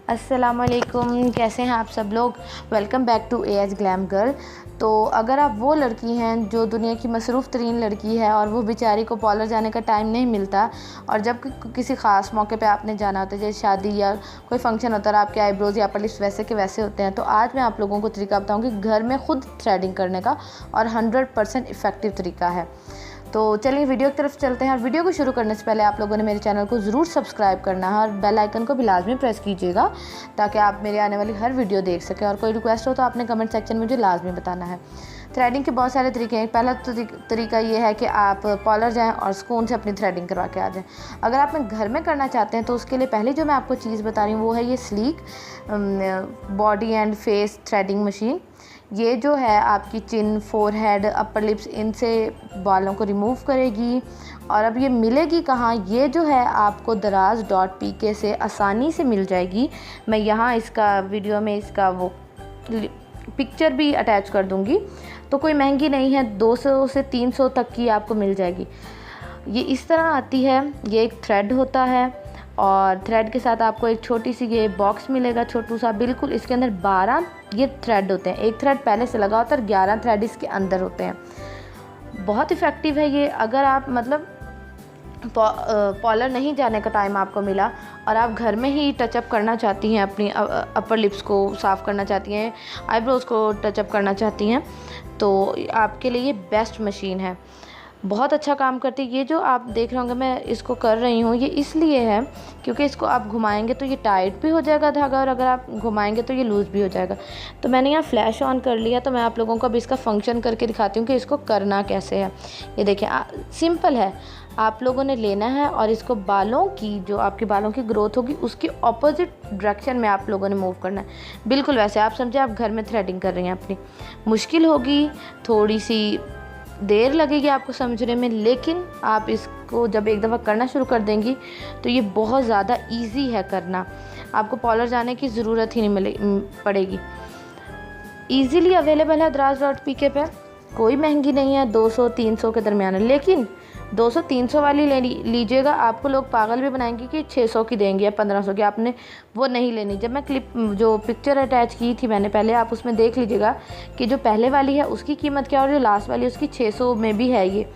अस्सलामुअलैकुम, कैसे हैं आप सब लोग। Welcome back to age glam girl. तो अगर आप वो लड़की हैं जो दुनिया की मसरूफ़ तरीन लड़की है और वो बेचारी को पार्लर जाने का टाइम नहीं मिलता, और जब किसी ख़ास मौके पे आपने जाना होता है जैसे शादी या कोई फंक्शन होता है, आपके आईब्रोज़ या अपर लिप्स वैसे के वैसे होते हैं, तो आज मैं आप लोगों को तरीका बताऊँगी घर में ख़ुद थ्रेडिंग करने का, और 100% इफ़ेक्टिव तरीका है। तो चलिए वीडियो की तरफ चलते हैं। और वीडियो को शुरू करने से पहले आप लोगों ने मेरे चैनल को ज़रूर सब्सक्राइब करना है और बेल आइकन को भी लाजमी प्रेस कीजिएगा ताकि आप मेरे आने वाली हर वीडियो देख सकें। और कोई रिक्वेस्ट हो तो आपने कमेंट सेक्शन में मुझे लाजमी बताना है। थ्रेडिंग के बहुत सारे तरीके हैं। पहला तरीका ये है कि आप पार्लर जाएं और सुकून से अपनी थ्रेडिंग करवा के आ जाएं। अगर आप घर में करना चाहते हैं तो उसके लिए पहले जो मैं आपको चीज़ बता रही हूँ वो है ये sleek body and face threading machine. ये जो है आपकी चिन, फोरहेड, अपर लिप्स, इनसे बालों को रिमूव करेगी। और अब ये मिलेगी कहाँ, ये जो है आपको daraz.pk से आसानी से मिल जाएगी। मैं यहाँ इसका वीडियो में इसका वो पिक्चर भी अटैच कर दूँगी। तो कोई महंगी नहीं है, 200 से 300 तक की आपको मिल जाएगी। ये इस तरह आती है, ये एक थ्रेड होता है और थ्रेड के साथ आपको एक छोटी सी ये बॉक्स मिलेगा, छोटू सा बिल्कुल। इसके अंदर 12 ये थ्रेड होते हैं। एक थ्रेड पहले से लगा होता है और 11 थ्रेड इसके अंदर होते हैं। बहुत इफ़ेक्टिव है ये। अगर आप मतलब पार्लर नहीं जाने का टाइम आपको मिला और आप घर में ही टचअप करना चाहती हैं, अपनी अपर लिप्स को साफ़ करना चाहती हैं, आईब्रोज़ को टचअप करना चाहती हैं, तो आपके लिए ये बेस्ट मशीन है। बहुत अच्छा काम करती है। ये जो आप देख रहे होंगे मैं इसको कर रही हूँ, ये इसलिए है क्योंकि इसको आप घुमाएंगे तो ये टाइट भी हो जाएगा धागा, और अगर आप घुमाएंगे तो ये लूज़ भी हो जाएगा। तो मैंने यहाँ फ्लैश ऑन कर लिया, तो मैं आप लोगों को अब इसका फंक्शन करके दिखाती हूँ कि इसको करना कैसे है। ये देखिए सिंपल है। आप लोगों ने लेना है और इसको बालों की, जो आपके बालों की ग्रोथ होगी उसकी ऑपोजिट डायरेक्शन में आप लोगों ने मूव करना है। बिल्कुल वैसे आप समझे आप घर में थ्रेडिंग कर रही हैं अपनी। मुश्किल होगी, थोड़ी सी देर लगेगी आपको समझने में, लेकिन आप इसको जब एक दफ़ा करना शुरू कर देंगी तो ये बहुत ज़्यादा इजी है करना। आपको पार्लर जाने की ज़रूरत ही नहीं पड़ेगी। ईज़िली अवेलेबल है daraz.pk पे। कोई महंगी नहीं है, 200-300 के दरमियान है। लेकिन 200-300 वाली ले लीजिएगा, आपको लोग पागल भी बनाएंगे कि 600 की देंगे या 1500 की। आपने वो नहीं लेनी। जब मैं क्लिप जो पिक्चर अटैच की थी मैंने पहले, आप उसमें देख लीजिएगा कि जो पहले वाली है उसकी कीमत क्या और जो लास्ट वाली है उसकी 600 में भी है ये।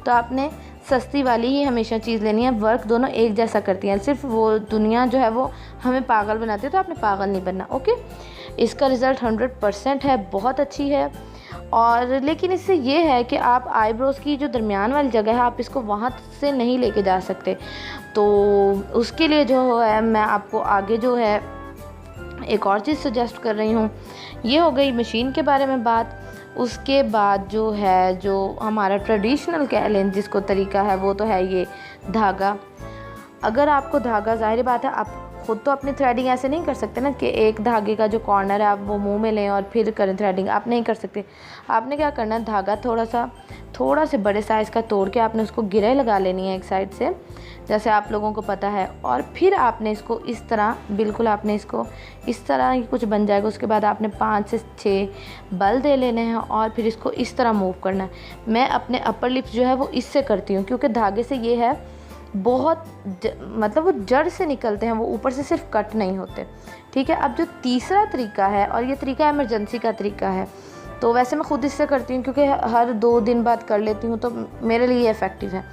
तो आपने सस्ती वाली ही हमेशा चीज़ लेनी है। वर्क दोनों एक जैसा करती हैं, सिर्फ वो दुनिया जो है वो हमें पागल बनाती है, तो आपने पागल नहीं बनना। ओके, इसका रिज़ल्ट 100% है, बहुत अच्छी है। और लेकिन इससे ये है कि आप आईब्रोज़ की जो दरमियान वाली जगह है आप इसको वहाँ से नहीं लेके जा सकते। तो उसके लिए जो है मैं आपको आगे जो है एक और चीज़ सजेस्ट कर रही हूँ। ये हो गई मशीन के बारे में बात। उसके बाद जो है, जो हमारा ट्रेडिशनल कह लें जिसको तरीका है, वो तो है ये धागा। अगर आपको धागा, जाहिर बात है आप खुद तो अपनी थ्रेडिंग ऐसे नहीं कर सकते ना कि एक धागे का जो कॉर्नर है आप वो मुंह में लें और फिर करें थ्रेडिंग। आप नहीं कर सकते। आपने क्या करना है, धागा थोड़ा से बड़े साइज़ का तोड़ के आपने उसको गिरे लगा लेनी है एक साइड से, जैसे आप लोगों को पता है। और फिर आपने इसको इस तरह, बिल्कुल आपने इसको इस तरह ही कुछ बन जाएगा। उसके बाद आपने 5 से 6 बल दे लेने हैं और फिर इसको इस तरह मूव करना है। मैं अपने अपर लिप्स जो है वो इससे करती हूँ क्योंकि धागे से ये है बहुत मतलब वो जड़ से निकलते हैं, वो ऊपर से सिर्फ कट नहीं होते। ठीक है। अब जो तीसरा तरीका है, और ये तरीका इमरजेंसी का तरीका है, तो वैसे मैं खुद इससे करती हूँ क्योंकि हर 2 दिन बाद कर लेती हूँ, तो मेरे लिए इफ़ेक्टिव है।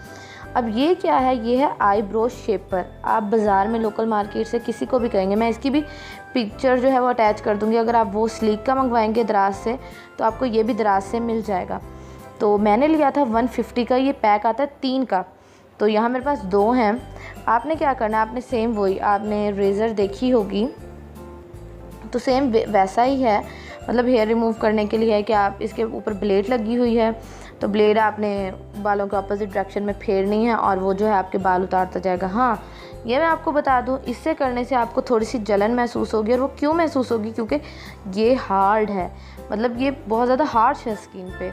अब ये क्या है, ये है आईब्रो शेपर। आप बाज़ार में लोकल मार्केट से किसी को भी कहेंगे, मैं इसकी भी पिक्चर जो है वो अटैच कर दूँगी। अगर आप वो स्लीक का मंगवाएंगे दराज से तो आपको ये भी दराज से मिल जाएगा। तो मैंने लिया था 150 का, ये पैक आता है 3 का। तो यहाँ मेरे पास 2 हैं। आपने क्या करना है, आपने सेम वही, आपने रेज़र देखी होगी तो सेम वैसा ही है। मतलब हेयर रिमूव करने के लिए है कि आप इसके ऊपर ब्लेड लगी हुई है, तो ब्लेड आपने बालों के अपोजिट डायरेक्शन में फेरनी है और वो जो है आपके बाल उतारता जाएगा। हाँ, ये मैं आपको बता दूँ, इससे करने से आपको थोड़ी सी जलन महसूस होगी। और वो क्यों महसूस होगी, क्योंकि ये हार्ड है, मतलब ये बहुत ज़्यादा हार्श है स्किन पे।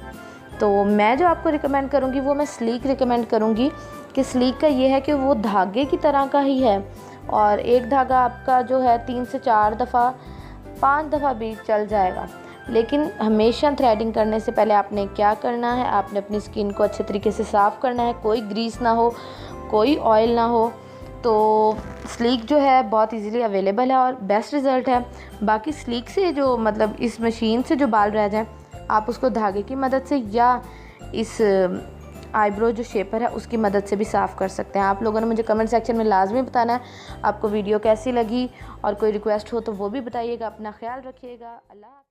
तो मैं जो आपको रिकमेंड करूँगी वो मैं स्लीक रिकमेंड करूँगी कि स्लीक का ये है कि वो धागे की तरह का ही है, और एक धागा आपका जो है 3 से 4 दफ़ा 5 दफ़ा भी चल जाएगा। लेकिन हमेशा थ्रेडिंग करने से पहले आपने क्या करना है, आपने अपनी स्किन को अच्छे तरीके से साफ़ करना है। कोई ग्रीस ना हो, कोई ऑयल ना हो, तो स्लीक जो है बहुत इजीली अवेलेबल है और बेस्ट रिज़ल्ट है। बाकी स्लीक से जो मतलब इस मशीन से जो बाल रह जाएं, आप उसको धागे की मदद से या इस आईब्रो जो शेपर है उसकी मदद से भी साफ़ कर सकते हैं। आप लोगों ने मुझे कमेंट सेक्शन में लाजमी बताना है आपको वीडियो कैसी लगी, और कोई रिक्वेस्ट हो तो वो भी बताइएगा। अपना ख्याल रखिएगा। अल्लाह।